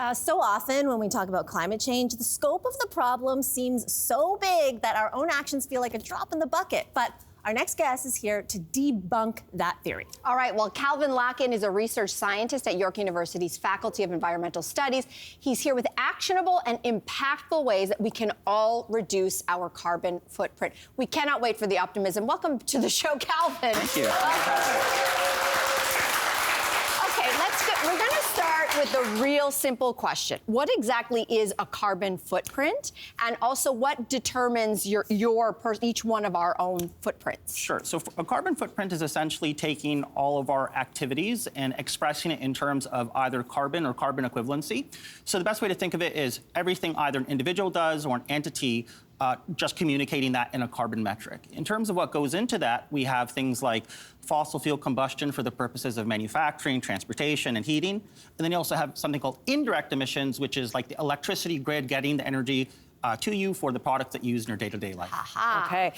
So often when we talk about climate change, the scope of the problem seems so big that our own actions feel like a drop in the bucket. But our next guest is here to debunk that theory. All right, well, Calvin Larkin is a research scientist at York University's Faculty of Environmental Studies. He's here with actionable and impactful ways that we can all reduce our carbon footprint. We cannot wait for the optimism. Welcome to the show, Calvin. Thank you. We're going to start with the real simple question. What exactly is a carbon footprint? And also, what determines each one of our own footprints? Sure. So a carbon footprint is essentially taking all of our activities and expressing it in terms of either carbon or carbon equivalency. So the best way to think of it is everything either an individual does or an entity just communicating that in a carbon metric. In terms of what goes into that, we have things like fossil fuel combustion for the purposes of manufacturing, transportation, and heating. And then you also have something called indirect emissions, which is like the electricity grid getting the energy to you for the products that you use in your day-to-day life. Aha. Okay.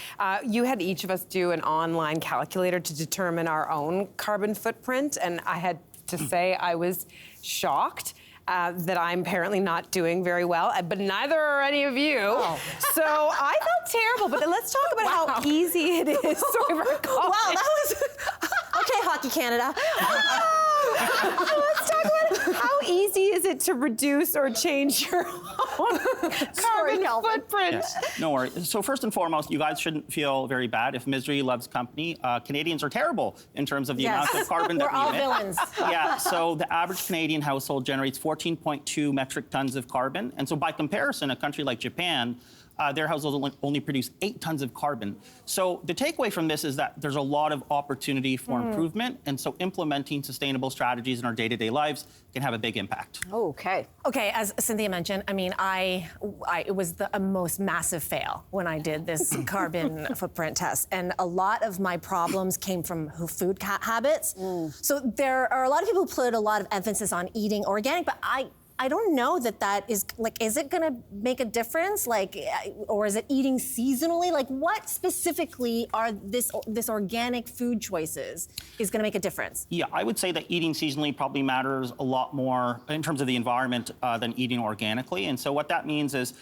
You had each of us do an online calculator to determine our own carbon footprint, and I had to say I was shocked that I'm apparently not doing very well, but neither are any of you. Oh. So I felt terrible, but let's talk about how easy it is. Sorry for calling. Wow, that was... Okay, Hockey Canada. Let's talk about how easy is it to reduce or change your own carbon footprint. Yes, no worries. So first and foremost, you guys shouldn't feel very bad. If misery loves company, Canadians are terrible in terms of the amount of carbon that we emit. We're all villains. Yeah, so the average Canadian household generates 14.2 metric tons of carbon. And so by comparison, a country like Japan, their households only produce 8 tons of carbon. So the takeaway from this is that there's a lot of opportunity for improvement, and so implementing sustainable strategies in our day-to-day lives can have a big impact. Okay. Okay, as Cynthia mentioned, I mean, it was a most massive fail when I did this carbon footprint test, and a lot of my problems came from food habits. So there are a lot of people who put a lot of emphasis on eating organic, but I don't know that is, like, is it gonna make a difference? Like, or is it eating seasonally? Like, what specifically are this organic food choices is gonna make a difference? Yeah, I would say that eating seasonally probably matters a lot more in terms of the environment than eating organically. And so what that means is,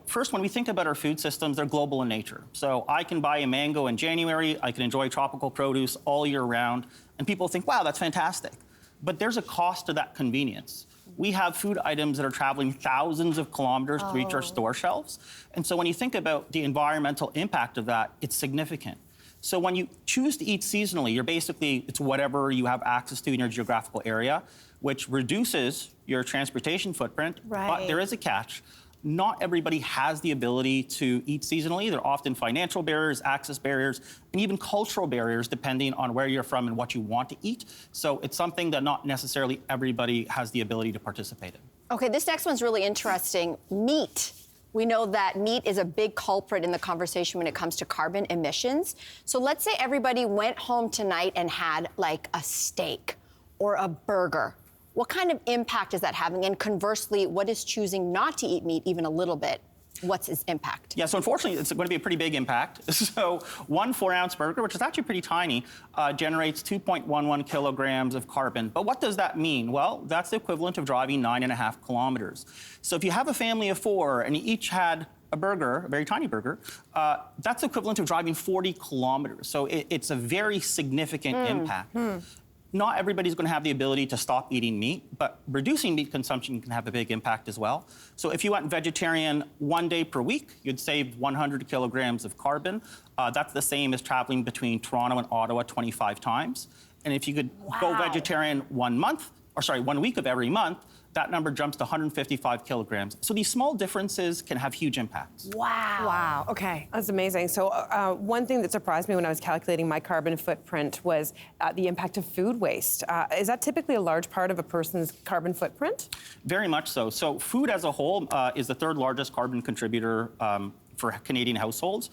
first, when we think about our food systems, they're global in nature. So I can buy a mango in January, I can enjoy tropical produce all year round, and people think, wow, that's fantastic. But there's a cost to that convenience. We have food items that are traveling thousands of kilometers to reach our store shelves. And so when you think about the environmental impact of that, it's significant. So when you choose to eat seasonally, it's whatever you have access to in your geographical area, which reduces your transportation footprint. Right. But there is a catch. Not everybody has the ability to eat seasonally. There are often financial barriers, access barriers, and even cultural barriers depending on where you're from and what you want to eat. So it's something that not necessarily everybody has the ability to participate in. Okay, this next one's really interesting. Meat. We know that meat is a big culprit in the conversation when it comes to carbon emissions. So let's say everybody went home tonight and had like a steak or a burger. What kind of impact is that having? And conversely, what is choosing not to eat meat even a little bit? What's its impact? Yeah, so unfortunately, it's going to be a pretty big impact. So one 4-ounce burger, which is actually pretty tiny, generates 2.11 kilograms of carbon. But what does that mean? Well, that's the equivalent of driving 9.5 kilometers. So if you have a family of 4 and you each had a burger, a very tiny burger, that's equivalent of driving 40 kilometers. So it's a very significant impact. Not everybody's going to have the ability to stop eating meat, but reducing meat consumption can have a big impact as well. So if you went vegetarian 1 day per week, you'd save 100 kilograms of carbon. That's the same as traveling between Toronto and Ottawa 25 times. And if you could go vegetarian 1 week of every month, that number jumps to 155 kilograms. So these small differences can have huge impacts. Wow. Okay. That's amazing. So one thing that surprised me when I was calculating my carbon footprint was the impact of food waste. Is that typically a large part of a person's carbon footprint? Very much so. So food as a whole is the 3rd largest carbon contributor for Canadian households.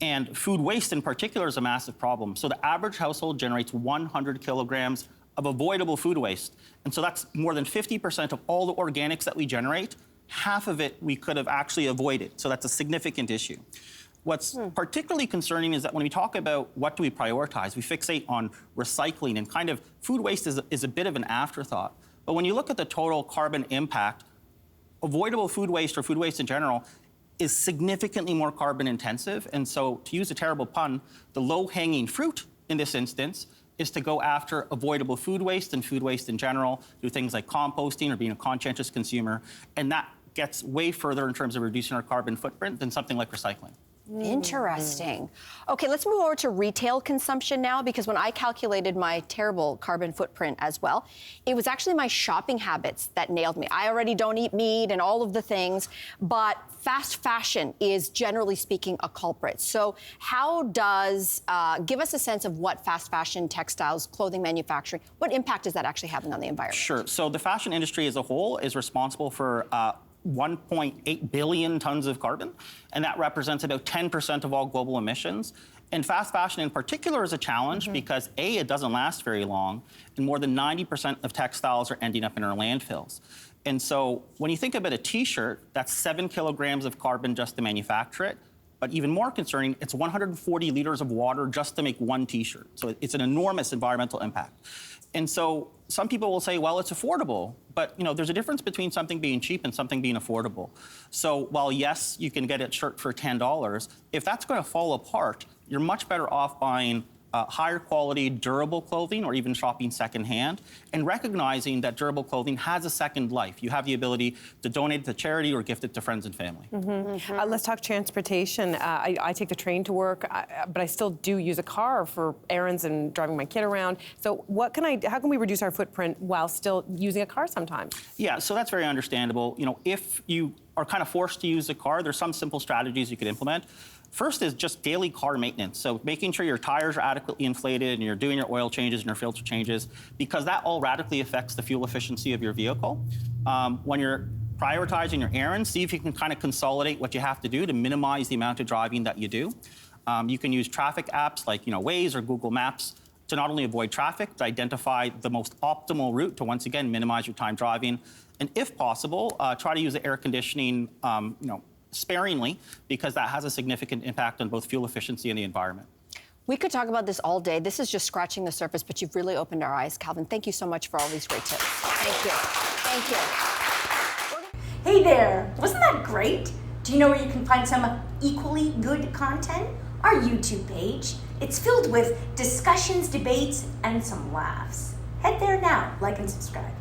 And food waste in particular is a massive problem. So the average household generates 100 kilograms of avoidable food waste. And so that's more than 50% of all the organics that we generate. Half of it we could have actually avoided. So that's a significant issue. What's particularly concerning is that when we talk about what do we prioritize, we fixate on recycling, and kind of food waste is a bit of an afterthought. But when you look at the total carbon impact avoidable food waste or food waste in general is significantly more carbon intensive. And so, to use a terrible pun, the low-hanging fruit in this instance is to go after avoidable food waste and food waste in general, do things like composting or being a conscientious consumer. And that gets way further in terms of reducing our carbon footprint than something like recycling. Interesting. Okay, let's move over to retail consumption now, because when I calculated my terrible carbon footprint as well, it was actually my shopping habits that nailed me. I already don't eat meat and all of the things, but fast fashion is generally speaking a culprit. So how does, give us a sense of what fast fashion, textiles, clothing manufacturing, what impact is that actually having on the environment? Sure. So the fashion industry as a whole is responsible for 1.8 billion tons of carbon, and that represents about 10% of all global emissions. And fast fashion in particular is a challenge because A, it doesn't last very long, and more than 90% of textiles are ending up in our landfills. And so when you think about a t-shirt, that's 7 kilograms of carbon just to manufacture it. But even more concerning, it's 140 liters of water just to make one t-shirt. So it's an enormous environmental impact. And so some people will say, well, it's affordable. But there's a difference between something being cheap and something being affordable. So while, yes, you can get a shirt for $10, if that's going to fall apart, you're much better off buying higher quality, durable clothing, or even shopping secondhand, and recognizing that durable clothing has a second life. You have the ability to donate it to charity or gift it to friends and family. Let's talk transportation. I take the train to work, but I still do use a car for errands and driving my kid around. So how can we reduce our footprint while still using a car sometimes? Yeah, so that's very understandable. If you are kind of forced to use a car, there's some simple strategies you could implement. First is just daily car maintenance. So making sure your tires are adequately inflated and you're doing your oil changes and your filter changes, because that all radically affects the fuel efficiency of your vehicle. When you're prioritizing your errands, see if you can kind of consolidate what you have to do to minimize the amount of driving that you do. You can use traffic apps like Waze or Google Maps to not only avoid traffic, to identify the most optimal route to once again minimize your time driving. And if possible, try to use the air conditioning sparingly, because that has a significant impact on both fuel efficiency and the environment. We could talk about this all day. This is just scratching the surface, but you've really opened our eyes, Calvin. Thank you so much for all these great tips. Thank you. Thank you. Hey there, wasn't that great? Do you know where you can find some equally good content? Our YouTube page. It's filled with discussions, debates, and some laughs. Head there now, like and subscribe.